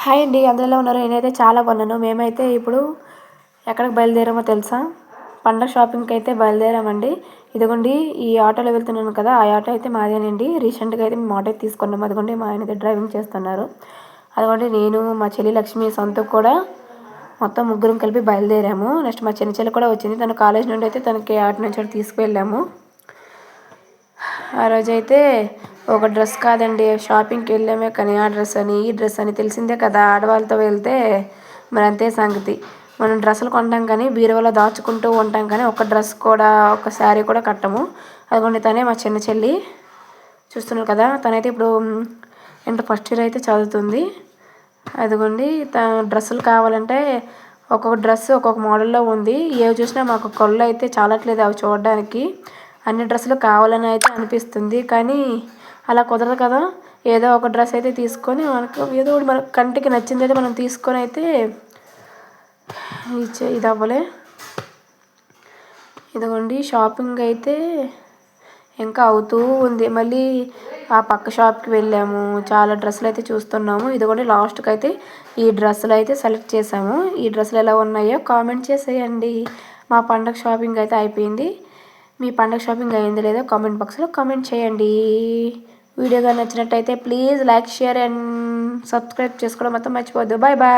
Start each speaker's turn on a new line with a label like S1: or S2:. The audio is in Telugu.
S1: హాయ్ అండి, అందరూ ఎలా ఉన్నారు? నేనైతే చాలా బాగున్నాను. మేమైతే ఇప్పుడు ఎక్కడికి బయలుదేరామో తెలుసా? పండగ షాపింగ్కి అయితే బయలుదేరామండి. ఇదిగోండి, ఈ ఆటోలో వెళ్తున్నాను కదా, ఆ ఆటో అయితే మాదేనండి. రీసెంట్గా అయితే మేము ఆటో అయితే తీసుకున్నాము. అదిగోండి, మా ఆయన అయితే డ్రైవింగ్ చేస్తున్నారు. అదిగోండి, నేను మా చెల్లి లక్ష్మి సొంతకు కూడా మొత్తం ముగ్గురం కలిపి బయలుదేరాము. నెక్స్ట్ మా చిన్న చెల్లి కూడా వచ్చింది. తన కాలేజ్ నుండి అయితే తనకి ఆటో నుంచి తీసుకువెళ్ళాము. ఆ రోజైతే ఒక డ్రెస్ కాదండి, షాపింగ్కి వెళ్ళామే కానీ ఆ డ్రెస్ అని ఈ డ్రెస్ అని తెలిసిందే కదా. ఆడవాళ్ళతో వెళ్తే మరి అంతే సంగతి. మనం డ్రెస్సులు కొంటాం కానీ బీరువాలో దాచుకుంటూ ఉంటాం కానీ ఒక డ్రెస్ కూడా ఒక శారీ కూడా కట్టము. అదిగోండి, తనే మా చిన్న చెల్లి, చూస్తున్నారు కదా. తనైతే ఇప్పుడు ఇంటర్ ఫస్ట్ ఇయర్ అయితే చదువుతుంది. అదిగోండి, డ్రెస్సులు కావాలంటే ఒక్కొక్క డ్రెస్ ఒక్కొక్క మోడల్లో ఉంది. ఏవి చూసినా మాకు కళ్ళు అయితే చాలట్లేదు అవి చూడడానికి. అన్ని డ్రెస్సులు కావాలని అయితే అనిపిస్తుంది కానీ అలా కుదరదు కదా. ఏదో ఒక డ్రెస్ అయితే తీసుకొని మనకు ఏదో ఒకటి మన కంటికి నచ్చింది అయితే మనం తీసుకొని అయితే ఇది అవ్వలే. ఇదిగోండి, షాపింగ్ అయితే ఇంకా అవుతూ ఉంది. మళ్ళీ ఆ పక్క షాప్కి వెళ్ళాము, చాలా డ్రెస్సులు అయితే చూస్తున్నాము. ఇదిగోండి, లాస్ట్కి అయితే ఈ డ్రెస్సులు అయితే సెలెక్ట్ చేసాము. ఈ డ్రెస్సులు ఎలా ఉన్నాయో కామెంట్ చేసేయండి. మా పండగ షాపింగ్ అయితే అయిపోయింది. మీ పండగ షాపింగ్ అయింది లేదో కామెంట్ బాక్స్లో కామెంట్ చేయండి. వీడియోగా నచ్చినట్టయితే please like, share and subscribe చేసుకోవడం మొత్తం మర్చిపోవద్దు. Bye bye.